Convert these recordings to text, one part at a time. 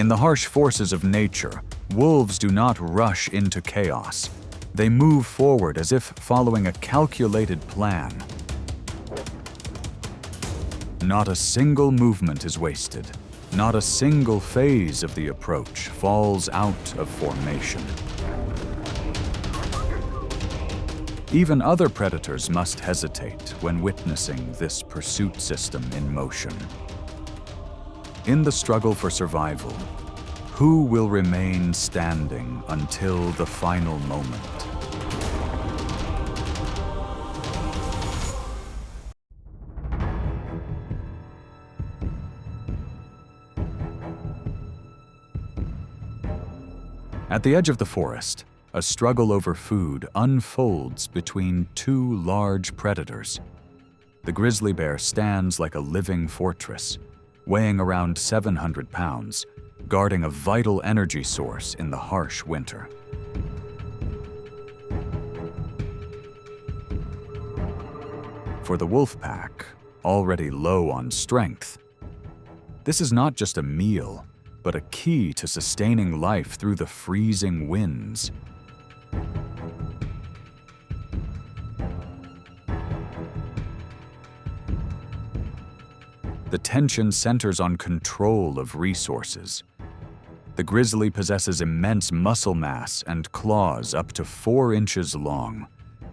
In the harsh forces of nature, wolves do not rush into chaos. They move forward as if following a calculated plan. Not a single movement is wasted. Not a single phase of the approach falls out of formation. Even other predators must hesitate when witnessing this pursuit system in motion. In the struggle for survival, who will remain standing until the final moment? At the edge of the forest, a struggle over food unfolds between two large predators. The grizzly bear stands like a living fortress, weighing around 700 pounds, guarding a vital energy source in the harsh winter. For the wolf pack, already low on strength, this is not just a meal, but a key to sustaining life through the freezing winds. The tension centers on control of resources. The grizzly possesses immense muscle mass and claws up to 4 inches long,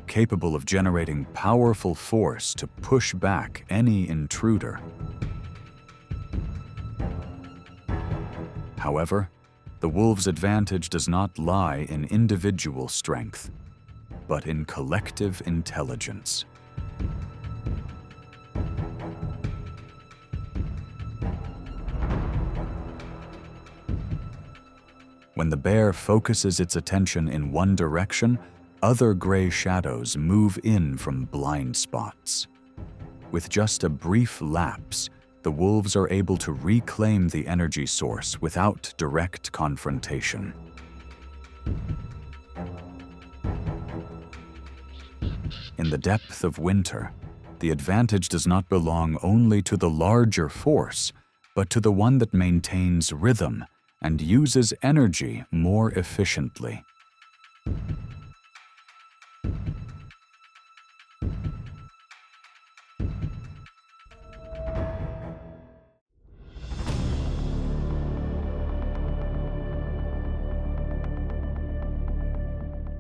capable of generating powerful force to push back any intruder. However, the wolf's advantage does not lie in individual strength, but in collective intelligence. When the bear focuses its attention in one direction, other gray shadows move in from blind spots. With just a brief lapse, the wolves are able to reclaim the energy source without direct confrontation. In the depth of winter, the advantage does not belong only to the larger force, but to the one that maintains rhythm and uses energy more efficiently.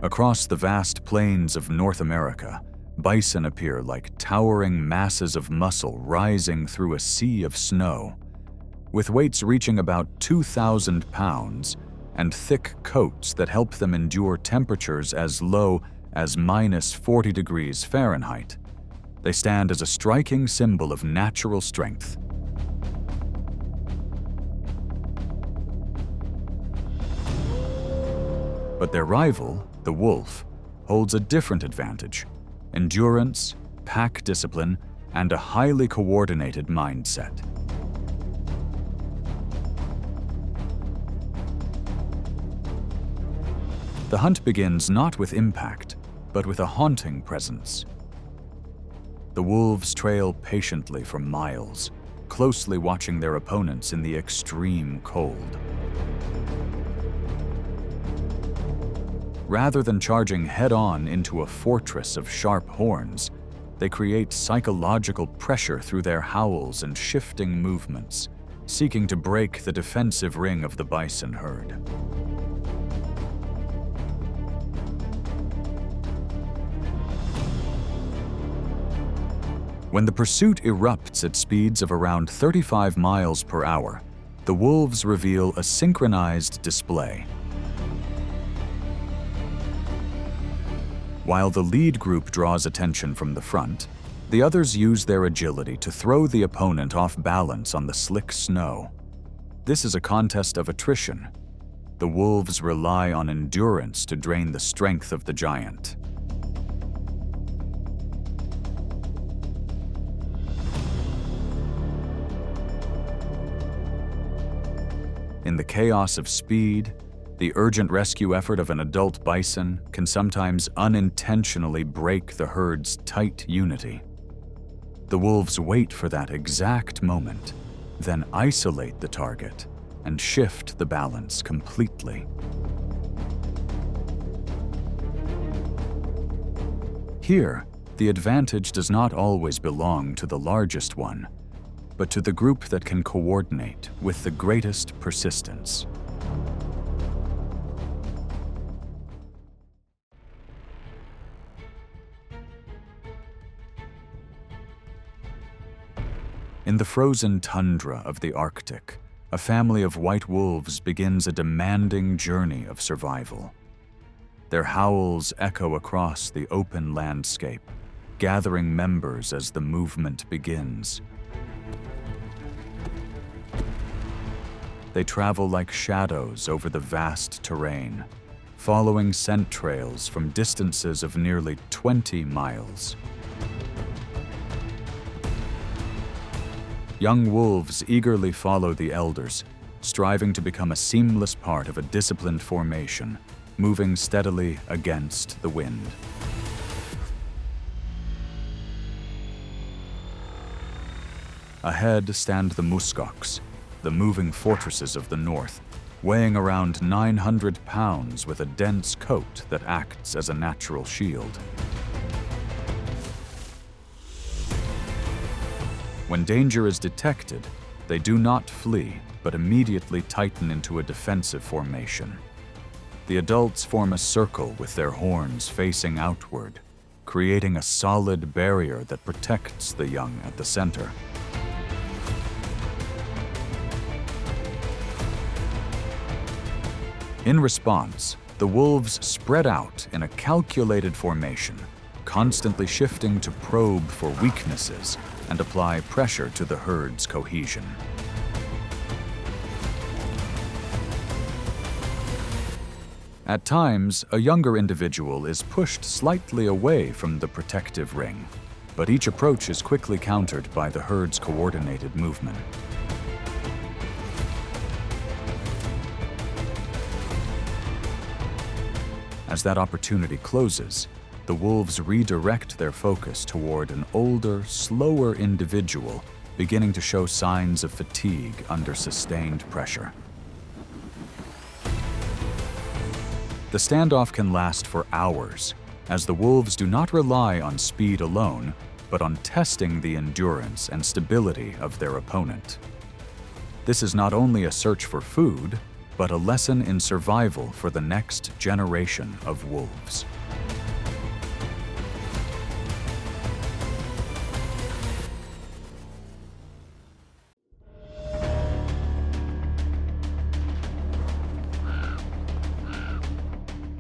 Across the vast plains of North America, bison appear like towering masses of muscle rising through a sea of snow. With weights reaching about 2,000 pounds and thick coats that help them endure temperatures as low as -40 degrees Fahrenheit, they stand as a striking symbol of natural strength. But their rival, the wolf, holds a different advantage: endurance, pack discipline, and a highly coordinated mindset. The hunt begins not with impact, but with a haunting presence. The wolves trail patiently for miles, closely watching their opponents in the extreme cold. Rather than charging head-on into a fortress of sharp horns, they create psychological pressure through their howls and shifting movements, seeking to break the defensive ring of the bison herd. When the pursuit erupts at speeds of around 35 miles per hour, the wolves reveal a synchronized display. While the lead group draws attention from the front, the others use their agility to throw the opponent off balance on the slick snow. This is a contest of attrition. The wolves rely on endurance to drain the strength of the giant. In the chaos of speed, the urgent rescue effort of an adult bison can sometimes unintentionally break the herd's tight unity. The wolves wait for that exact moment, then isolate the target and shift the balance completely. Here, the advantage does not always belong to the largest one, but to the group that can coordinate with the greatest persistence. In the frozen tundra of the Arctic, a family of white wolves begins a demanding journey of survival. Their howls echo across the open landscape, gathering members as the movement begins. They travel like shadows over the vast terrain, following scent trails from distances of nearly 20 miles. Young wolves eagerly follow the elders, striving to become a seamless part of a disciplined formation, moving steadily against the wind. Ahead stand the muskox, the moving fortresses of the north, weighing around 900 pounds with a dense coat that acts as a natural shield. When danger is detected, they do not flee, but immediately tighten into a defensive formation. The adults form a circle with their horns facing outward, creating a solid barrier that protects the young at the center. In response, the wolves spread out in a calculated formation, constantly shifting to probe for weaknesses and apply pressure to the herd's cohesion. At times, a younger individual is pushed slightly away from the protective ring, but each approach is quickly countered by the herd's coordinated movement. As that opportunity closes, the wolves redirect their focus toward an older, slower individual beginning to show signs of fatigue under sustained pressure. The standoff can last for hours, as the wolves do not rely on speed alone, but on testing the endurance and stability of their opponent. This is not only a search for food, but a lesson in survival for the next generation of wolves.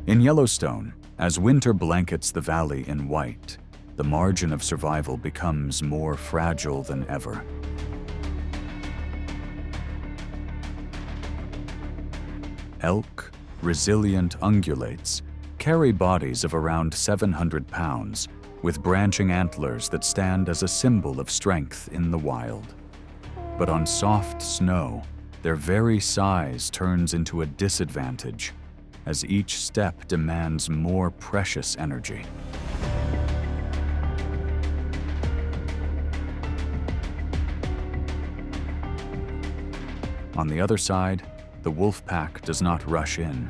In Yellowstone, as winter blankets the valley in white, the margin of survival becomes more fragile than ever. Elk, resilient ungulates, carry bodies of around 700 pounds, with branching antlers that stand as a symbol of strength in the wild. But on soft snow, their very size turns into a disadvantage, as each step demands more precious energy. On the other side, the wolf pack does not rush in.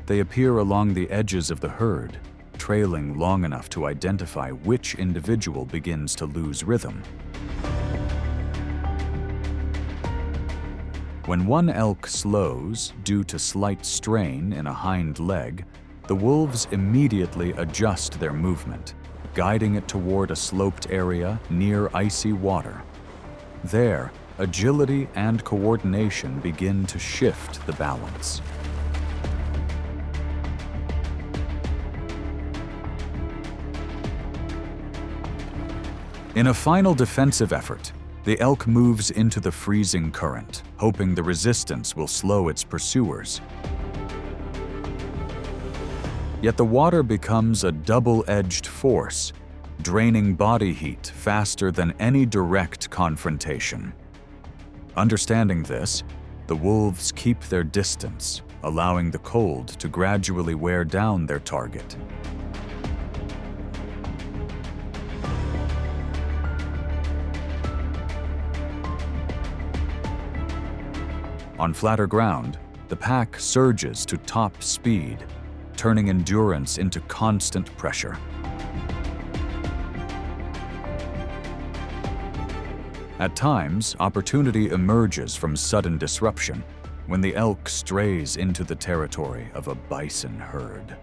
They appear along the edges of the herd, trailing long enough to identify which individual begins to lose rhythm. When one elk slows due to slight strain in a hind leg, the wolves immediately adjust their movement, guiding it toward a sloped area near icy water. There, agility and coordination begin to shift the balance. In a final defensive effort, the elk moves into the freezing current, hoping the resistance will slow its pursuers. Yet the water becomes a double-edged force, draining body heat faster than any direct confrontation. Understanding this, the wolves keep their distance, allowing the cold to gradually wear down their target. On flatter ground, the pack surges to top speed, turning endurance into constant pressure. At times, opportunity emerges from sudden disruption when the elk strays into the territory of a bison herd.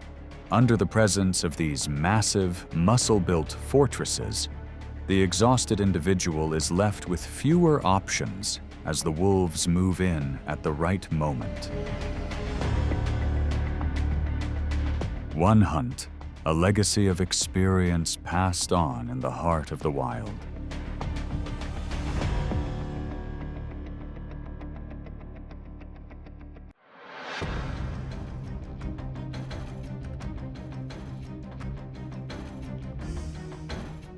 Under the presence of these massive, muscle-built fortresses, the exhausted individual is left with fewer options as the wolves move in at the right moment. One hunt, a legacy of experience passed on in the heart of the wild.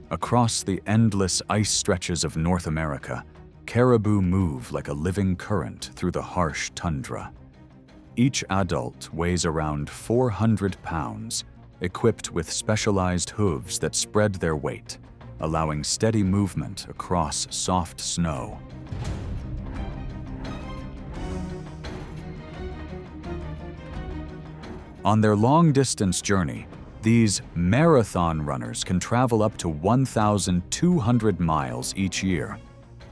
Across the endless ice stretches of North America, caribou move like a living current through the harsh tundra. Each adult weighs around 400 pounds, equipped with specialized hooves that spread their weight, allowing steady movement across soft snow. On their long-distance journey, these marathon runners can travel up to 1,200 miles each year,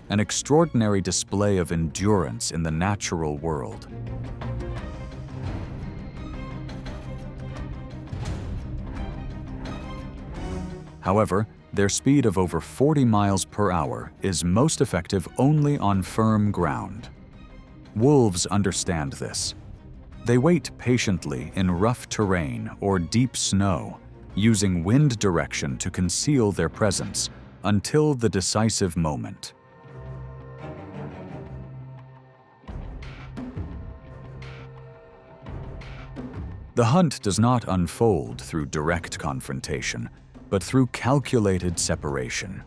an extraordinary display of endurance in the natural world. However, their speed of over 40 miles per hour is most effective only on firm ground. Wolves understand this. They wait patiently in rough terrain or deep snow, using wind direction to conceal their presence until the decisive moment. The hunt does not unfold through direct confrontation, but through calculated separation.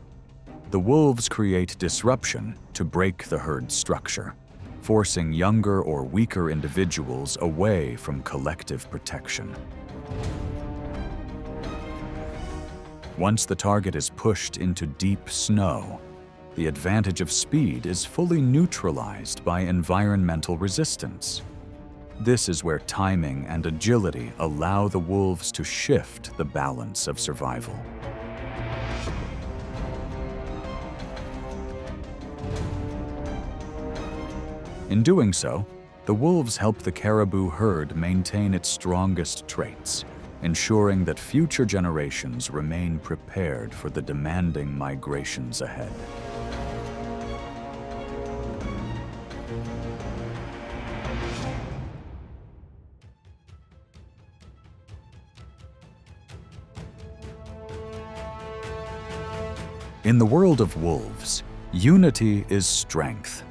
The wolves create disruption to break the herd structure, forcing younger or weaker individuals away from collective protection. Once the target is pushed into deep snow, the advantage of speed is fully neutralized by environmental resistance. This is where timing and agility allow the wolves to shift the balance of survival. In doing so, the wolves help the caribou herd maintain its strongest traits, ensuring that future generations remain prepared for the demanding migrations ahead. In the world of wolves, unity is strength,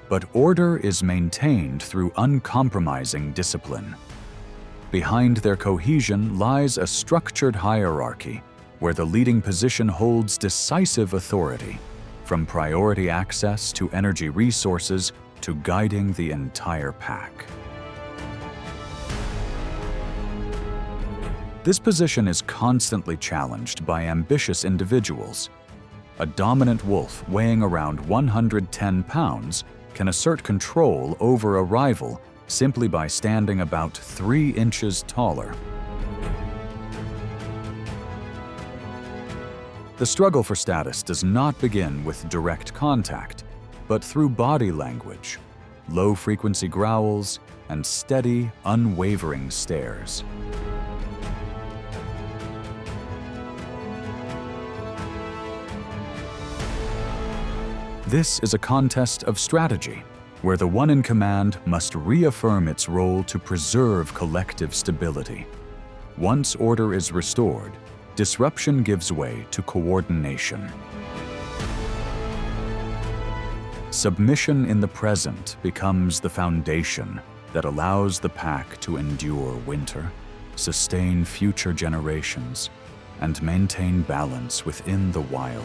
but order is maintained through uncompromising discipline. Behind their cohesion lies a structured hierarchy where the leading position holds decisive authority, from priority access to energy resources to guiding the entire pack. This position is constantly challenged by ambitious individuals. A dominant wolf weighing around 110 pounds can assert control over a rival simply by standing about 3 inches taller. The struggle for status does not begin with direct contact, but through body language, low-frequency growls, and steady, unwavering stares. This is a contest of strategy, where the one in command must reaffirm its role to preserve collective stability. Once order is restored, disruption gives way to coordination. Submission in the present becomes the foundation that allows the pack to endure winter, sustain future generations, and maintain balance within the wild.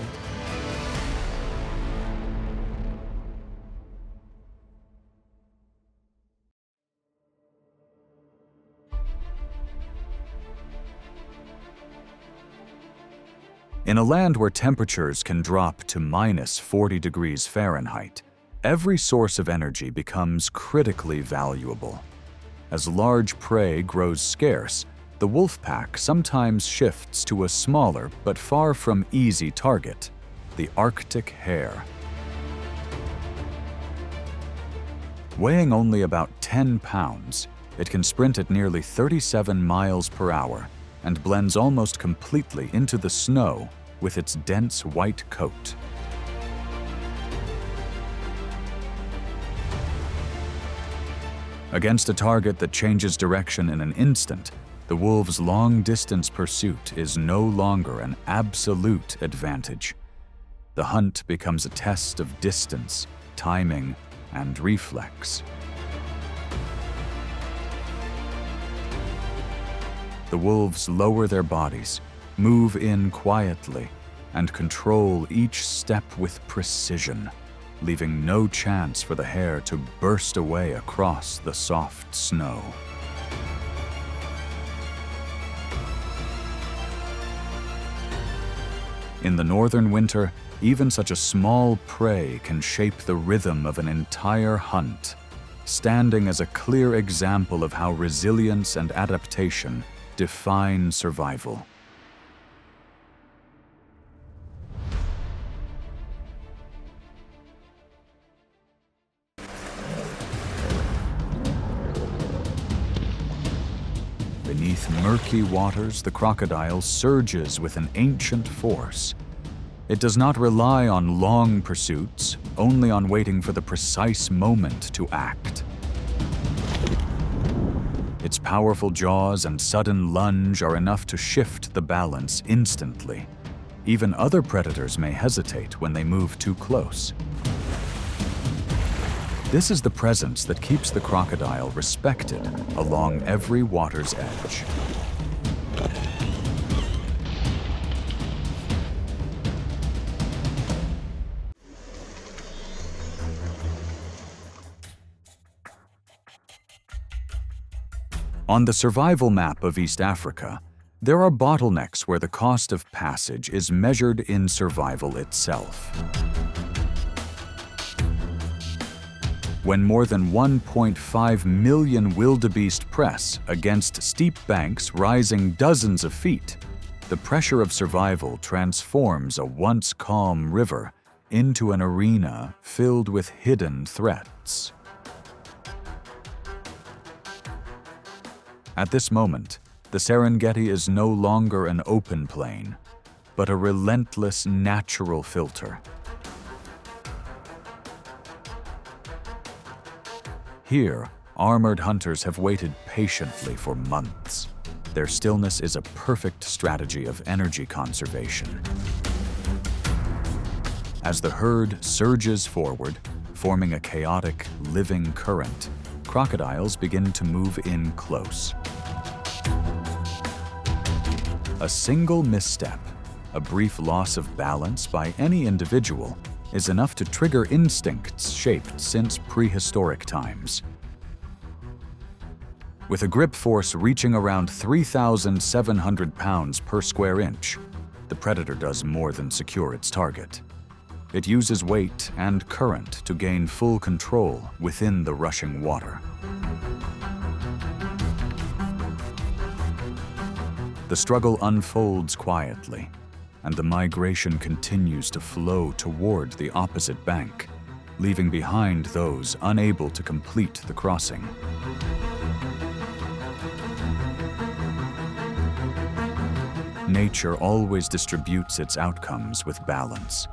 In a land where temperatures can drop to -40 degrees Fahrenheit, Every source of energy becomes critically valuable. As large prey grows scarce, the wolf pack sometimes shifts to a smaller but far from easy target, the Arctic hare. Weighing only about 10 pounds, it can sprint at nearly 37 miles per hour and blends almost completely into the snow with its dense white coat. Against a target that changes direction in an instant, the wolf's long-distance pursuit is no longer an absolute advantage. The hunt becomes a test of distance, timing, and reflex. The wolves lower their bodies, move in quietly, and control each step with precision, leaving no chance for the hare to burst away across the soft snow. In the northern winter, even such a small prey can shape the rhythm of an entire hunt, standing as a clear example of how resilience and adaptation define survival. Beneath murky waters, the crocodile surges with an ancient force. It does not rely on long pursuits, only on waiting for the precise moment to act. Its powerful jaws and sudden lunge are enough to shift the balance instantly. Even other predators may hesitate when they move too close. This is the presence that keeps the crocodile respected along every water's edge. On the survival map of East Africa, there are bottlenecks where the cost of passage is measured in survival itself. When more than 1.5 million wildebeest press against steep banks rising dozens of feet, the pressure of survival transforms a once calm river into an arena filled with hidden threats. At this moment, the Serengeti is no longer an open plain, but a relentless natural filter. Here, armored hunters have waited patiently for months. Their stillness is a perfect strategy of energy conservation. As the herd surges forward, forming a chaotic, living current, crocodiles begin to move in close. A single misstep, a brief loss of balance by any individual, is enough to trigger instincts shaped since prehistoric times. With a grip force reaching around 3,700 pounds per square inch, the predator does more than secure its target. It uses weight and current to gain full control within the rushing water. The struggle unfolds quietly, and the migration continues to flow toward the opposite bank, leaving behind those unable to complete the crossing. Nature always distributes its outcomes with balance.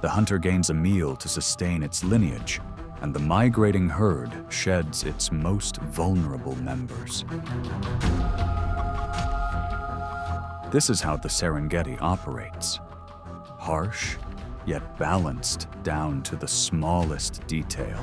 The hunter gains a meal to sustain its lineage, and the migrating herd sheds its most vulnerable members. This is how the Serengeti operates. Harsh, yet balanced down to the smallest detail.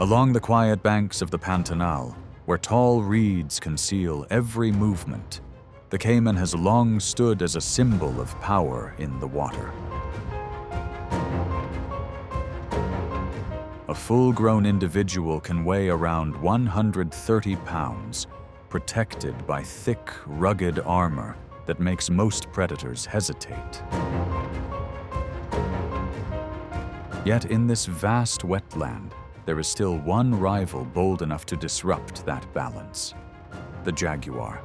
Along the quiet banks of the Pantanal, where tall reeds conceal every movement, the cayman has long stood as a symbol of power in the water. A full-grown individual can weigh around 130 pounds, protected by thick, rugged armor that makes most predators hesitate. Yet in this vast wetland, there is still one rival bold enough to disrupt that balance: the jaguar.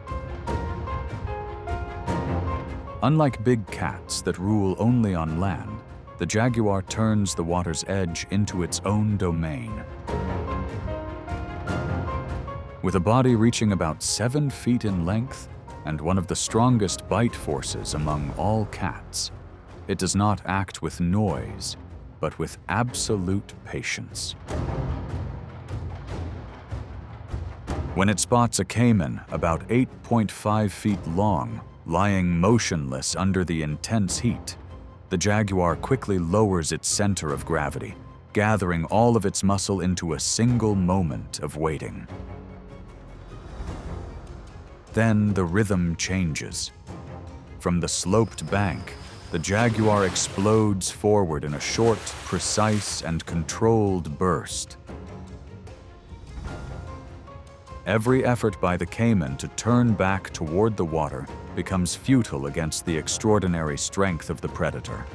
Unlike big cats that rule only on land, the jaguar turns the water's edge into its own domain. With a body reaching about 7 feet in length and one of the strongest bite forces among all cats, it does not act with noise, but with absolute patience. When it spots a cayman about 8.5 feet long, lying motionless under the intense heat, the jaguar quickly lowers its center of gravity, gathering all of its muscle into a single moment of waiting. Then the rhythm changes. From the sloped bank, the jaguar explodes forward in a short, precise, and controlled burst. Every effort by the cayman to turn back toward the water becomes futile against the extraordinary strength of the predator.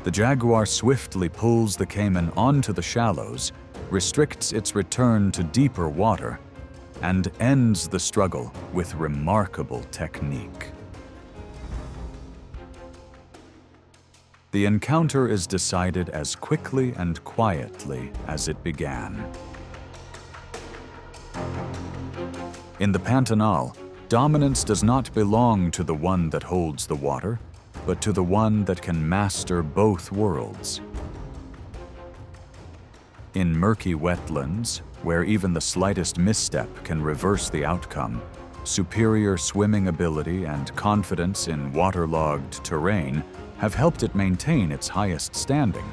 The jaguar swiftly pulls the cayman onto the shallows, restricts its return to deeper water, and ends the struggle with remarkable technique. The encounter is decided as quickly and quietly as it began. In the Pantanal, dominance does not belong to the one that holds the water, but to the one that can master both worlds. In murky wetlands, where even the slightest misstep can reverse the outcome, superior swimming ability and confidence in waterlogged terrain have helped it maintain its highest standing.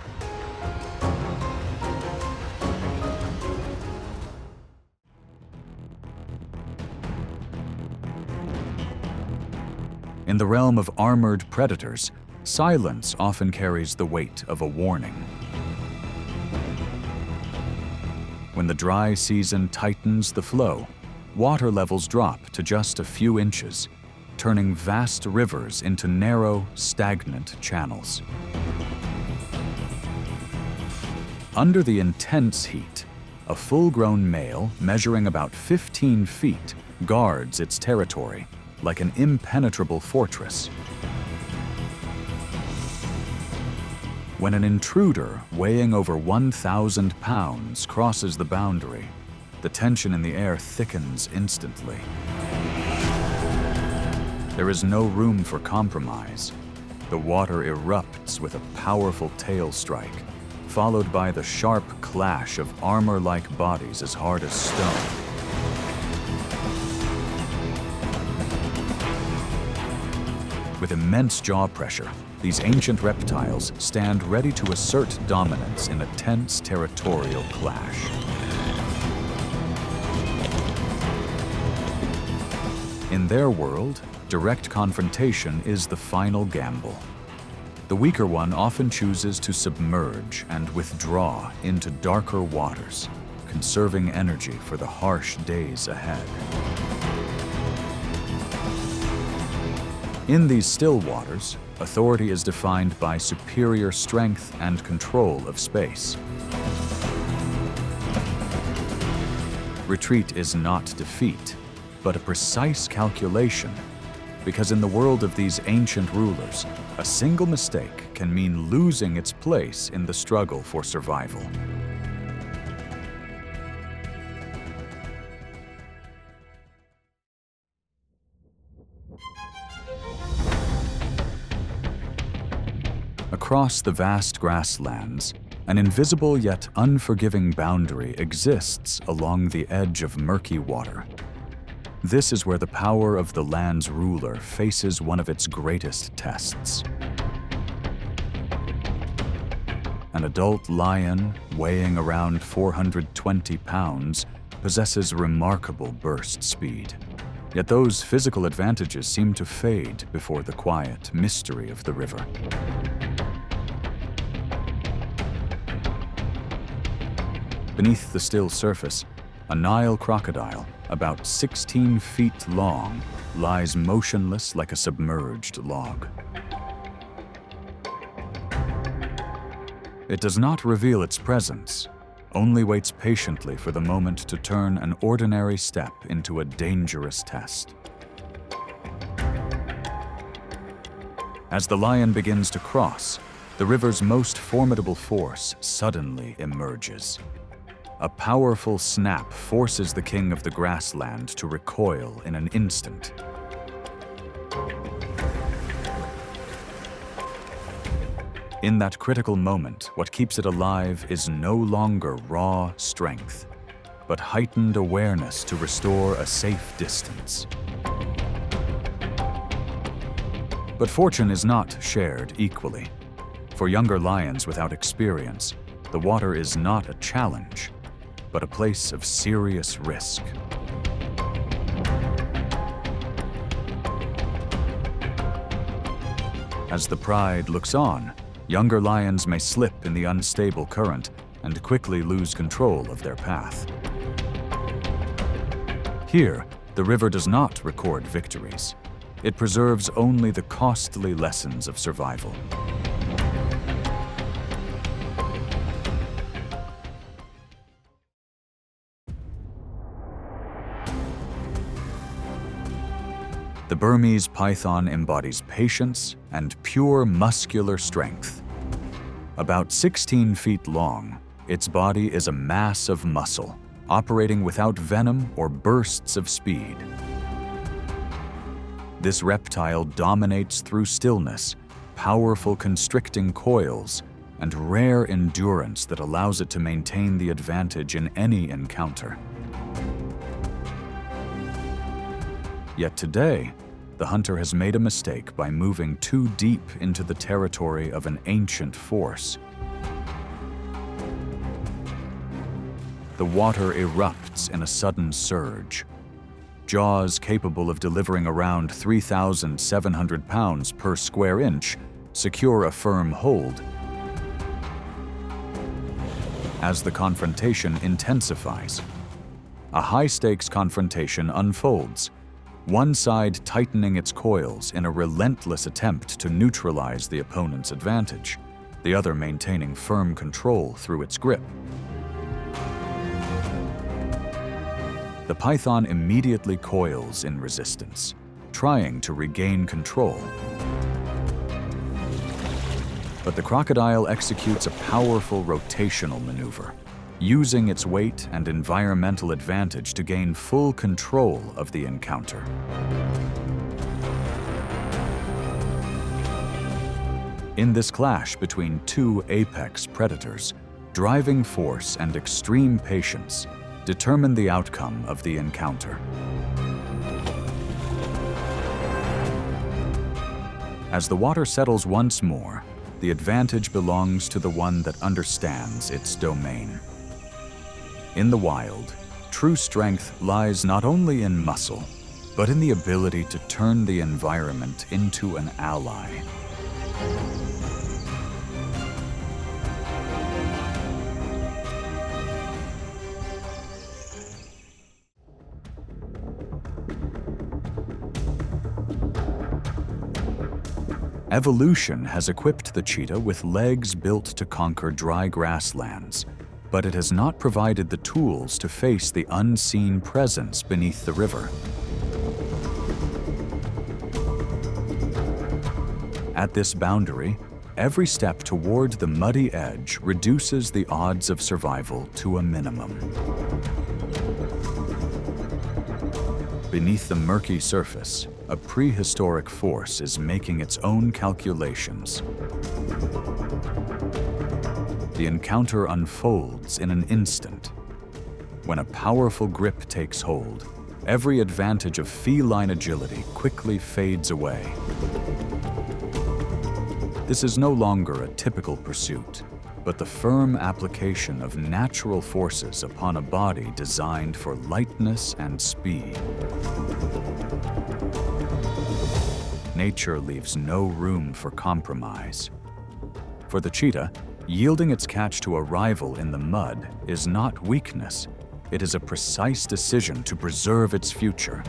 In the realm of armored predators, silence often carries the weight of a warning. When the dry season tightens the flow, water levels drop to just a few inches, turning vast rivers into narrow, stagnant channels. Under the intense heat, a full-grown male measuring about 15 feet guards its territory like an impenetrable fortress. When an intruder weighing over 1,000 pounds crosses the boundary, the tension in the air thickens instantly. There is no room for compromise. The water erupts with a powerful tail strike, followed by the sharp clash of armor-like bodies as hard as stone. With immense jaw pressure, these ancient reptiles stand ready to assert dominance in a tense territorial clash. In their world, direct confrontation is the final gamble. The weaker one often chooses to submerge and withdraw into darker waters, conserving energy for the harsh days ahead. In these still waters, authority is defined by superior strength and control of space. Retreat is not defeat, but a precise calculation, because in the world of these ancient rulers, a single mistake can mean losing its place in the struggle for survival. Across the vast grasslands, an invisible yet unforgiving boundary exists along the edge of murky water. This is where the power of the land's ruler faces one of its greatest tests. An adult lion, weighing around 420 pounds, possesses remarkable burst speed. Yet those physical advantages seem to fade before the quiet mystery of the river. Beneath the still surface, a Nile crocodile, about 16 feet long, lies motionless like a submerged log. It does not reveal its presence, only waits patiently for the moment to turn an ordinary step into a dangerous test. As the lion begins to cross, the river's most formidable force suddenly emerges. A powerful snap forces the king of the grassland to recoil in an instant. In that critical moment, what keeps it alive is no longer raw strength, but heightened awareness to restore a safe distance. But fortune is not shared equally. For younger lions without experience, the water is not a challenge, but a place of serious risk. As the pride looks on, younger lions may slip in the unstable current and quickly lose control of their path. Here, the river does not record victories. It preserves only the costly lessons of survival. The Burmese python embodies patience and pure muscular strength. About 16 feet long, its body is a mass of muscle, operating without venom or bursts of speed. This reptile dominates through stillness, powerful constricting coils, and rare endurance that allows it to maintain the advantage in any encounter. Yet today, the hunter has made a mistake by moving too deep into the territory of an ancient force. The water erupts in a sudden surge. Jaws capable of delivering around 3,700 pounds per square inch secure a firm hold. As the confrontation intensifies, a high-stakes confrontation unfolds, one side tightening its coils in a relentless attempt to neutralize the opponent's advantage, the other maintaining firm control through its grip. The python immediately coils in resistance, trying to regain control. But the crocodile executes a powerful rotational maneuver, using its weight and environmental advantage to gain full control of the encounter. In this clash between two apex predators, driving force and extreme patience determine the outcome of the encounter. As the water settles once more, the advantage belongs to the one that understands its domain. In the wild, true strength lies not only in muscle, but in the ability to turn the environment into an ally. Evolution has equipped the cheetah with legs built to conquer dry grasslands, but it has not provided the tools to face the unseen presence beneath the river. At this boundary, every step toward the muddy edge reduces the odds of survival to a minimum. Beneath the murky surface, a prehistoric force is making its own calculations. The encounter unfolds in an instant. When a powerful grip takes hold, every advantage of feline agility quickly fades away. This is no longer a typical pursuit, but the firm application of natural forces upon a body designed for lightness and speed. Nature leaves no room for compromise. For the cheetah, Yielding its catch to a rival in the mud is not weakness. It is a precise decision to preserve its future.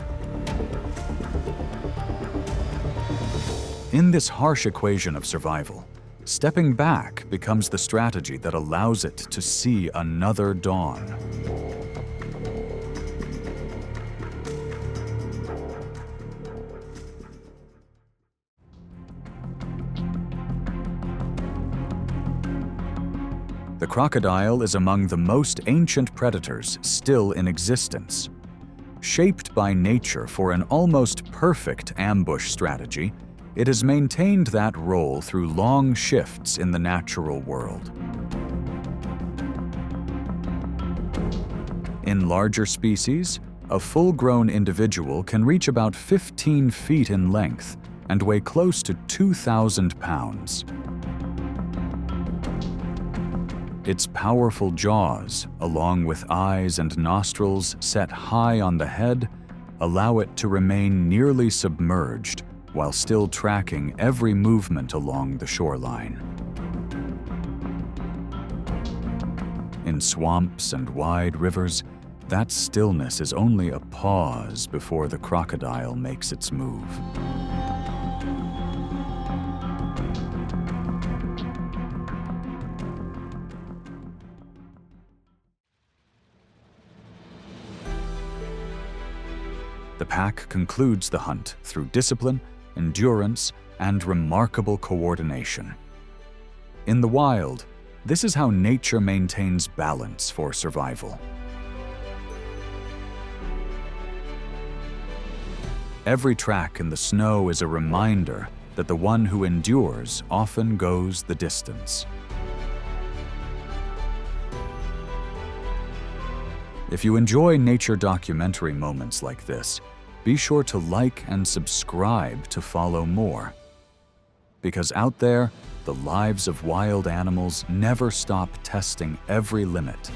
In this harsh equation of survival, stepping back becomes the strategy that allows it to see another dawn. The crocodile is among the most ancient predators still in existence. Shaped by nature for an almost perfect ambush strategy, it has maintained that role through long shifts in the natural world. In larger species, a full-grown individual can reach about 15 feet in length and weigh close to 2,000 pounds. Its powerful jaws, along with eyes and nostrils set high on the head, allow it to remain nearly submerged while still tracking every movement along the shoreline. In swamps and wide rivers, that stillness is only a pause before the crocodile makes its move. The pack concludes the hunt through discipline, endurance, and remarkable coordination. In the wild, this is how nature maintains balance for survival. Every track in the snow is a reminder that the one who endures often goes the distance. If you enjoy nature documentary moments like this, be sure to like and subscribe to follow more. Because out there, the lives of wild animals never stop testing every limit.